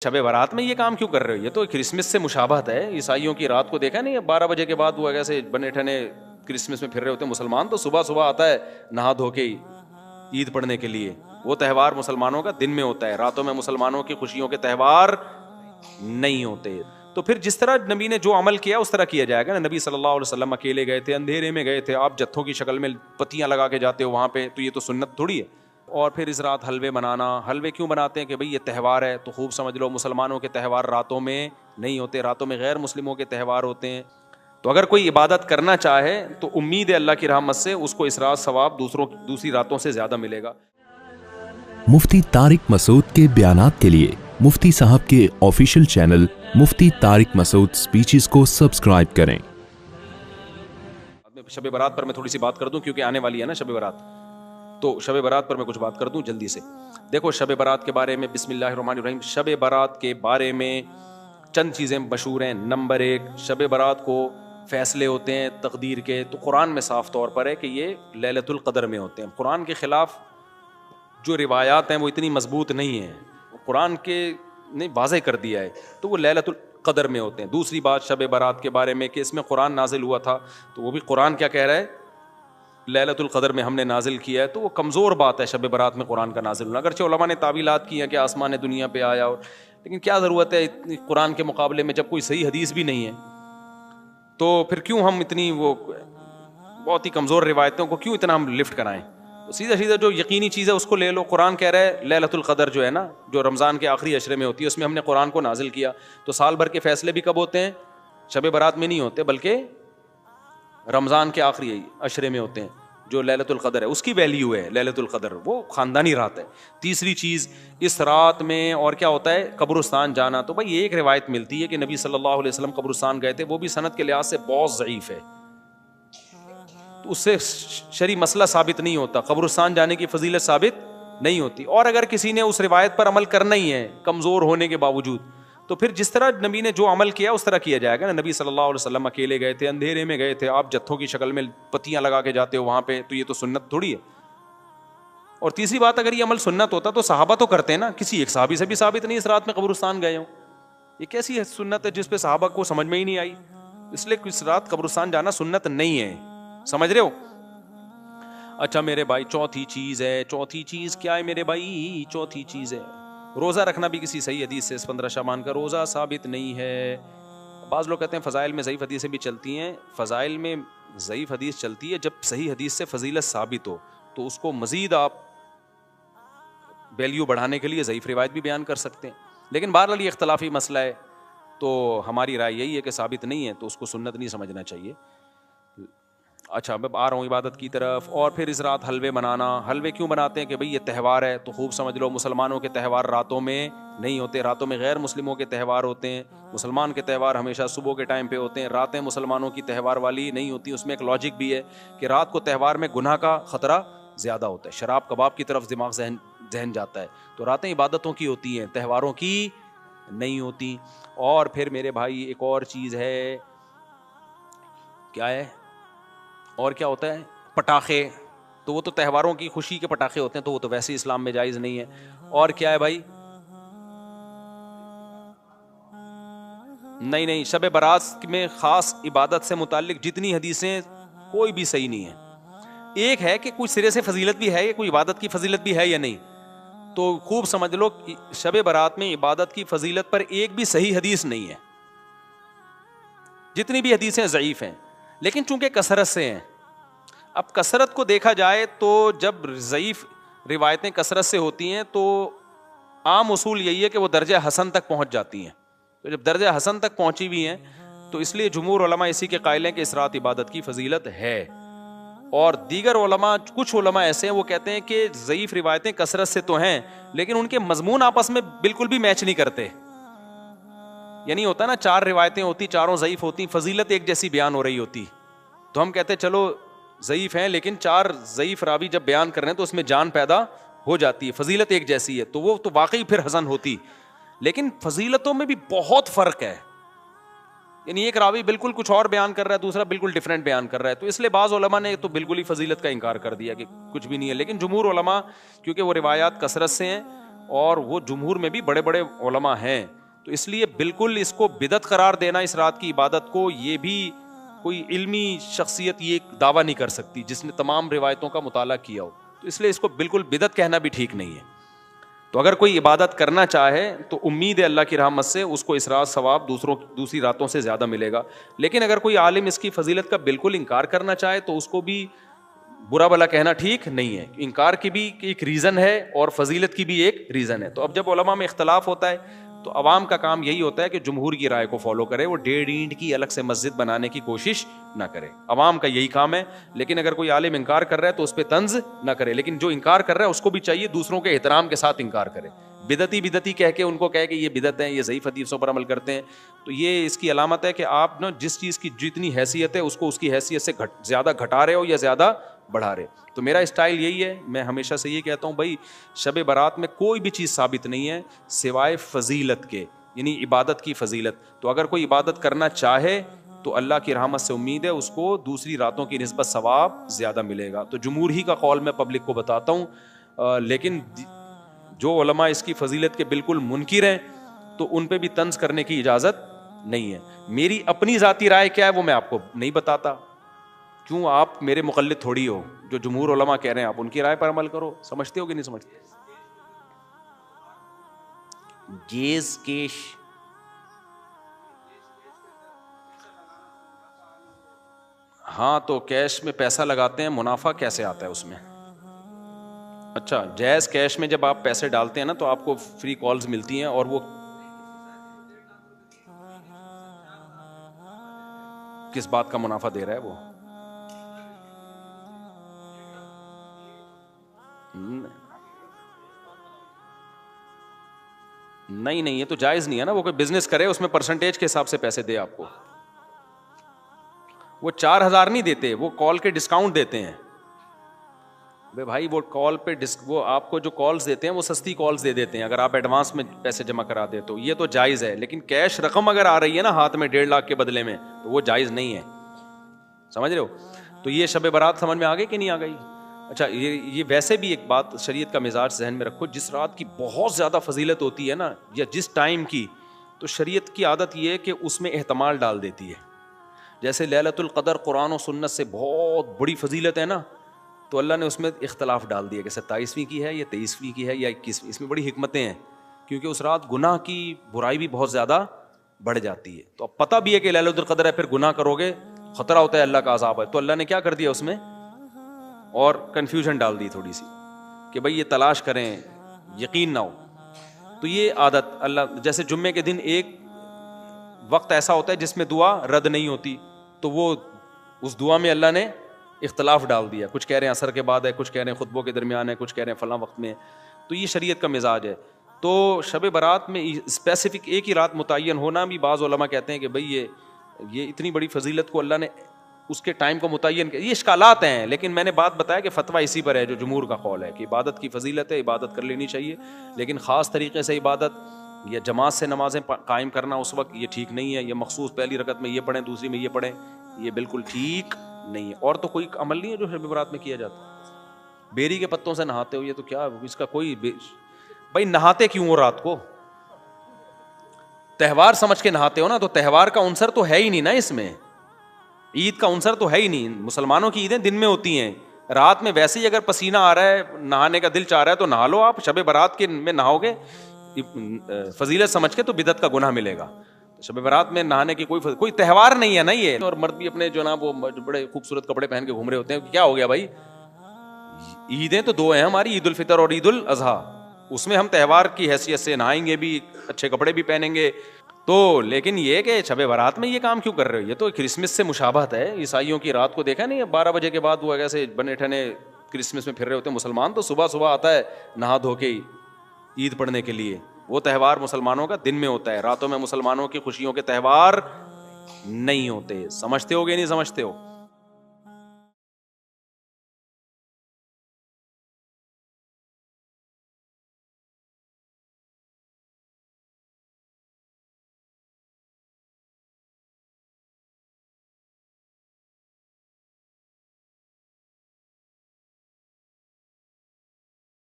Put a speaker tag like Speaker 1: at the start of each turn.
Speaker 1: شب برات میں یہ کام کیوں کر رہے ہو؟ یہ تو کرسمس سے مشابہت ہے. عیسائیوں کی رات کو دیکھا نہیں, 12 بجے کے بعد وہ کیسے بنے ٹھنے کرسمس میں پھر رہے ہوتے ہیں. مسلمان تو صبح صبح آتا ہے نہا دھو کے عید پڑھنے کے لیے. وہ تہوار مسلمانوں کا دن میں ہوتا ہے, راتوں میں مسلمانوں کی خوشیوں کے تہوار نہیں ہوتے. تو پھر جس طرح نبی نے جو عمل کیا اس طرح کیا جائے گا نا. نبی صلی اللہ علیہ وسلم اکیلے گئے تھے, اندھیرے میں گئے تھے, آپ جتھوں کی شکل میں پتیاں لگا کے جاتے ہو وہاں پہ, تو یہ تو سنت تھوڑی ہے. اور پھر اس رات حلوے بنانا. حلوے کیوں بناتے ہیں؟ کہ بھئی یہ تہوار ہے. تو خوب سمجھ لو مسلمانوں کے تہوار راتوں میں نہیں ہوتے, راتوں میں غیر مسلموں کے تہوار ہوتے ہیں. تو اگر کوئی عبادت کرنا چاہے تو امید ہے اللہ کی رحمت سے اس کو اس رات ثواب دوسری راتوں سے زیادہ ملے گا.
Speaker 2: مفتی طارق مسعود کے بیانات کے لیے مفتی صاحب کے آفیشیل چینل مفتی طارق مسعود سپیچز کو سبسکرائب کریں.
Speaker 1: شب برات پر میں تھوڑی سی بات کر دوں کیونکہ آنے والی ہے نا شب برات. تو شب برات پر میں کچھ بات کر دوں جلدی سے. دیکھو شب برات کے بارے میں بسم اللہ الرحمن الرحیم. شب برات کے بارے میں چند چیزیں مشہور ہیں. نمبر 1, شب برات کو فیصلے ہوتے ہیں تقدیر کے, تو قرآن میں صاف طور پر ہے کہ یہ لیلۃ القدر میں ہوتے ہیں. قرآن کے خلاف جو روایات ہیں وہ اتنی مضبوط نہیں ہیں, قرآن کے نے واضح کر دیا ہے, تو وہ لیلۃ القدر میں ہوتے ہیں. دوسری بات شب برات کے بارے میں کہ اس میں قرآن نازل ہوا تھا, تو وہ بھی قرآن کیا کہہ رہا ہے, لیلۃ القدر میں ہم نے نازل کیا ہے. تو وہ کمزور بات ہے شب برات میں قرآن کا نازل ہونا. اگرچہ علماء نے تعویلات کی ہیں کہ آسمان دنیا پہ آیا, اور لیکن کیا ضرورت ہے قرآن کے مقابلے میں جب کوئی صحیح حدیث بھی نہیں ہے, تو پھر کیوں ہم اتنی وہ بہت ہی کمزور روایتوں کو کیوں اتنا ہم لفٹ کرائیں. تو سیدھا جو یقینی چیز ہے اس کو لے لو. قرآن کہہ رہا ہے لیلۃ القدر جو ہے نا, جو رمضان کے آخری عشرے میں ہوتی ہے, اس میں ہم نے قرآن کو نازل کیا. تو سال بھر کے فیصلے بھی کب ہوتے ہیں؟ شب برات میں نہیں ہوتے, بلکہ رمضان کے آخری عشرے میں ہوتے ہیں. جو لیلۃ القدر ہے اس کی ویلیو ہے لیلۃ القدر, وہ خاندانی رات ہے. تیسری چیز, اس رات میں اور کیا ہوتا ہے, قبرستان جانا. تو بھائی ایک روایت ملتی ہے کہ نبی صلی اللہ علیہ وسلم قبرستان گئے تھے, وہ بھی سند کے لحاظ سے بہت ضعیف ہے, تو اس سے شرعی مسئلہ ثابت نہیں ہوتا, قبرستان جانے کی فضیلت ثابت نہیں ہوتی. اور اگر کسی نے اس روایت پر عمل کرنا ہی ہے کمزور ہونے کے باوجود, تو پھر جس طرح نبی نے جو عمل کیا اس طرح کیا جائے گا نا. نبی صلی اللہ علیہ وسلم اکیلے گئے تھے, اندھیرے میں گئے تھے, آپ جتھوں کی شکل میں پتیاں لگا کے جاتے ہو وہاں پہ, تو یہ تو سنت تھوڑی ہے. اور تیسری بات, اگر یہ عمل سنت ہوتا تو صحابہ تو کرتے ہیں نا, کسی ایک صحابی سے بھی ثابت نہیں اس رات میں قبرستان گئے ہوں. یہ کیسی سنت ہے جس پہ صحابہ کو سمجھ میں ہی نہیں آئی؟ اس لیے اس رات قبرستان جانا سنت نہیں ہے, سمجھ رہے ہو. اچھا میرے بھائی, چوتھی چیز ہے. چوتھی چیز کیا ہے میرے بھائی؟ چوتھی چیز ہے روزہ رکھنا. بھی کسی صحیح حدیث سے 15 شعبان کا روزہ ثابت نہیں ہے. بعض لوگ کہتے ہیں فضائل میں ضعیف حدیثیں بھی چلتی ہیں. فضائل میں ضعیف حدیث چلتی ہے جب صحیح حدیث سے فضیلت ثابت ہو, تو اس کو مزید آپ ویلیو بڑھانے کے لیے ضعیف روایت بھی بیان کر سکتے ہیں. لیکن بہرحال یہ اختلافی مسئلہ ہے, تو ہماری رائے یہی ہے کہ ثابت نہیں ہے تو اس کو سنت نہیں سمجھنا چاہیے. اچھا اب آ رہا ہوں عبادت کی طرف. اور پھر اس رات حلوے بنانا. حلوے کیوں بناتے ہیں؟ کہ بھئی یہ تہوار ہے. تو خوب سمجھ لو مسلمانوں کے تہوار راتوں میں نہیں ہوتے, راتوں میں غیر مسلموں کے تہوار ہوتے ہیں. مسلمان کے تہوار ہمیشہ صبح کے ٹائم پہ ہوتے ہیں, راتیں مسلمانوں کی تہوار والی نہیں ہوتی. اس میں ایک لاجک بھی ہے کہ رات کو تہوار میں گناہ کا خطرہ زیادہ ہوتا ہے, شراب کباب کی طرف دماغ ذہن جاتا ہے. تو راتیں عبادتوں کی ہوتی ہیں, تہواروں کی نہیں ہوتی. اور پھر میرے بھائی ایک اور چیز ہے, کیا ہے اور کیا ہوتا ہے؟ پٹاخے. تو وہ تو تہواروں کی خوشی کے پٹاخے ہوتے ہیں, تو وہ تو ویسے اسلام میں جائز نہیں ہے. اور کیا ہے بھائی؟ نہیں, شب برات میں خاص عبادت سے متعلق جتنی حدیثیں کوئی بھی صحیح نہیں ہے. ایک ہے کہ کوئی سرے سے فضیلت بھی ہے, یا کوئی عبادت کی فضیلت بھی ہے یا نہیں. تو خوب سمجھ لو شب برات میں عبادت کی فضیلت پر ایک بھی صحیح حدیث نہیں ہے. جتنی بھی حدیثیں ضعیف ہیں, لیکن چونکہ کثرت سے ہیں. اب کثرت کو دیکھا جائے تو جب ضعیف روایتیں کثرت سے ہوتی ہیں تو عام اصول یہی ہے کہ وہ درجہ حسن تک پہنچ جاتی ہیں. تو جب درجہ حسن تک پہنچی ہوئی ہیں تو اس لیے جمہور علماء اسی کے قائل ہیں کہ اس رات عبادت کی فضیلت ہے. اور دیگر علماء, کچھ علماء ایسے ہیں وہ کہتے ہیں کہ ضعیف روایتیں کثرت سے تو ہیں, لیکن ان کے مضمون آپس میں بالکل بھی میچ نہیں کرتے. یعنی ہوتا نا 4 روایتیں ہوتی, چاروں ضعیف ہوتی, فضیلت ایک جیسی بیان ہو رہی ہوتی, تو ہم کہتے چلو ضعیف ہیں, لیکن 4 ضعیف راوی جب بیان کر رہے ہیں تو اس میں جان پیدا ہو جاتی ہے, فضیلت ایک جیسی ہے, تو وہ تو واقعی پھر حسن ہوتی. لیکن فضیلتوں میں بھی بہت فرق ہے. یعنی ایک راوی بالکل کچھ اور بیان کر رہا ہے, دوسرا بالکل ڈیفرنٹ بیان کر رہا ہے. تو اس لیے بعض علماء نے تو بالکل ہی فضیلت کا انکار کر دیا کہ کچھ بھی نہیں ہے. لیکن جمہور علماء کیونکہ وہ روایات کثرت سے ہیں اور وہ جمہور میں بھی بڑے بڑے علماء ہیں. تو اس لیے بالکل اس کو بدعت قرار دینا اس رات کی عبادت کو, یہ بھی کوئی علمی شخصیت یہ دعویٰ نہیں کر سکتی جس نے تمام روایتوں کا مطالعہ کیا ہو. تو اس لیے اس کو بالکل بدعت کہنا بھی ٹھیک نہیں ہے. تو اگر کوئی عبادت کرنا چاہے تو امید ہے اللہ کی رحمت سے اس کو اس رات ثواب دوسری راتوں سے زیادہ ملے گا. لیکن اگر کوئی عالم اس کی فضیلت کا بالکل انکار کرنا چاہے تو اس کو بھی برا بھلا کہنا ٹھیک نہیں ہے. انکار کی بھی ایک ریزن ہے اور فضیلت کی بھی ایک ریزن ہے. تو اب جب علماء میں اختلاف ہوتا ہے تو عوام کا کام یہی ہوتا ہے کہ جمہور کی رائے کو فالو کرے, وہ 1.5 اینٹ کی الگ سے مسجد بنانے کی کوشش نہ کرے. عوام کا یہی کام ہے. لیکن اگر کوئی عالم انکار کر رہا ہے تو اس پہ طنز نہ کرے, لیکن جو انکار کر رہا ہے اس کو بھی چاہیے دوسروں کے احترام کے ساتھ انکار کرے. بدعتی کہہ کے ان کو کہے کہ یہ بدعت ہے, یہ ضعیف حدیثوں پر عمل کرتے ہیں, تو یہ اس کی علامت ہے کہ آپ نا جس چیز کی جتنی حیثیت ہے اس کو اس کی حیثیت سے زیادہ گھٹا رہے ہو یا زیادہ بڑھا رہے. تو میرا اسٹائل یہی ہے, میں ہمیشہ سے یہ کہتا ہوں بھائی شب برات میں کوئی بھی چیز ثابت نہیں ہے سوائے فضیلت کے, یعنی عبادت کی فضیلت. تو اگر کوئی عبادت کرنا چاہے تو اللہ کی رحمت سے امید ہے اس کو دوسری راتوں کی نسبت ثواب زیادہ ملے گا. تو جمہور ہی کا قول میں پبلک کو بتاتا ہوں, لیکن جو علماء اس کی فضیلت کے بالکل منکر ہیں تو ان پہ بھی طنز کرنے کی اجازت نہیں ہے. میری اپنی ذاتی رائے کیا ہے وہ میں آپ کو نہیں بتاتا, کیوں آپ میرے مقلد تھوڑی ہو. جو جمہور علماء کہہ رہے ہیں آپ ان کی رائے پر عمل کرو. سمجھتے ہو کہ نہیں سمجھتے؟ گیز کیش ہاں, تو کیش میں پیسہ لگاتے ہیں, منافع کیسے آتا ہے اس میں؟ اچھا, جائز کیش میں جب آپ پیسے ڈالتے ہیں نا تو آپ کو فری کالز ملتی ہیں, اور وہ کس بات کا منافع دے رہا ہے وہ؟ نہیں, یہ تو جائز نہیں ہے نا. وہ کوئی بزنس کرے اس میں پرسنٹیج کے حساب سے پیسے دے آپ کو. وہ 4,000 نہیں دیتے, وہ کال کے ڈسکاؤنٹ دیتے ہیں. بھائی وہ کال پہ وہ آپ کو جو کالز دیتے ہیں وہ سستی کالز دے دیتے ہیں اگر آپ ایڈوانس میں پیسے جمع کرا دیں تو. یہ تو جائز ہے, لیکن کیش رقم اگر آ رہی ہے نا ہاتھ میں 1.5 لاکھ کے بدلے میں تو وہ جائز نہیں ہے. سمجھ رہے ہو؟ تو یہ شب برات سمجھ میں آ گئی کہ نہیں آ گئی؟ اچھا, یہ ویسے بھی ایک بات شریعت کا مزاج ذہن میں رکھو, جس رات کی بہت زیادہ فضیلت ہوتی ہے نا یا جس ٹائم کی, تو شریعت کی عادت یہ ہے کہ اس میں احتمال ڈال دیتی ہے. جیسے لیلۃ القدر قرآن و سنت سے بہت بڑی فضیلت ہے نا, تو اللہ نے اس میں اختلاف ڈال دیا کہ 27ویں کی ہے یا 23ویں کی ہے یا 21ویں. اس میں بڑی حکمتیں ہیں, کیونکہ اس رات گناہ کی برائی بھی بہت زیادہ بڑھ جاتی ہے. تو اب پتہ بھی ہے کہ لیلۃ القدر ہے, پھر گناہ کرو گے خطرہ ہوتا ہے اللہ کا عذاب ہے, تو اللہ نے کیا کر دیا اس میں, اور کنفیوژن ڈال دی تھوڑی سی کہ بھئی یہ تلاش کریں, یقین نہ ہو. تو یہ عادت اللہ, جیسے جمعے کے دن ایک وقت ایسا ہوتا ہے جس میں دعا رد نہیں ہوتی, تو وہ اس دعا میں اللہ نے اختلاف ڈال دیا. کچھ کہہ رہے ہیں عصر کے بعد ہے, کچھ کہہ رہے ہیں خطبوں کے درمیان ہے, کچھ کہہ رہے ہیں فلاں وقت میں. تو یہ شریعت کا مزاج ہے. تو شب برات میں اسپیسیفک ایک ہی رات متعین ہونا بھی, بعض علماء کہتے ہیں کہ بھئی یہ اتنی بڑی فضیلت کو اللہ نے اس کے ٹائم کو متعین کیا. یہ اشکالات ہیں, لیکن میں نے بات بتایا کہ فتویٰ اسی پر ہے جو جمہور کا قول ہے کہ عبادت کی فضیلت ہے, عبادت کر لینی چاہیے, لیکن خاص طریقے سے عبادت یا جماعت سے نمازیں قائم کرنا اس وقت یہ ٹھیک نہیں ہے. یہ مخصوص پہلی رکعت میں یہ پڑھیں, دوسری میں یہ پڑھیں, یہ بالکل ٹھیک نہیں ہے. اور تو کوئی عمل نہیں ہے جو شب برات میں کیا جاتا. بیری کے پتوں سے نہاتے ہو, یہ تو کیا اس کا کوئی بھائی نہاتے کیوں ہو رات کو؟ تہوار سمجھ کے نہاتے ہو نا, تو تہوار کا عنصر تو ہے ہی نہیں نا اس میں, عید کا عنصر تو ہے ہی نہیں. مسلمانوں کی عیدیں دن میں ہوتی ہیں, رات میں ویسے ہی اگر پسینہ آ رہا ہے, نہانے کا دل چاہ رہا ہے تو نہا لو. آپ شب برات کے میں نہاؤ گے فضیلت سمجھ کے تو بدعت کا گناہ ملے گا. شب برات میں نہانے کی کوئی تہوار نہیں ہے نا یہ. اور مرد بھی اپنے جو نا وہ بڑے خوبصورت کپڑے پہن کے گھوم رہے ہوتے ہیں, کیا ہو گیا بھائی؟ عیدیں تو 2 ہیں ہماری, عید الفطر اور عید الاضحیٰ. اس میں ہم تہوار کی حیثیت سے نہائیں گے بھی, اچھے کپڑے بھی پہنیں گے. تو لیکن یہ کہ شب برات میں یہ کام کیوں کر رہے ہو؟ یہ تو کرسمس سے مشابہت ہے. عیسائیوں کی رات کو دیکھا نہیں, 12 بجے کے بعد وہ ایسے بنے ٹھنے کرسمس میں پھر رہے ہوتے ہیں. مسلمان تو صبح صبح آتا ہے نہا دھو کے عید پڑھنے کے لیے. وہ تہوار مسلمانوں کا دن میں ہوتا ہے, راتوں میں مسلمانوں کی خوشیوں کے تہوار نہیں ہوتے. سمجھتے ہو گے نہیں سمجھتے ہو؟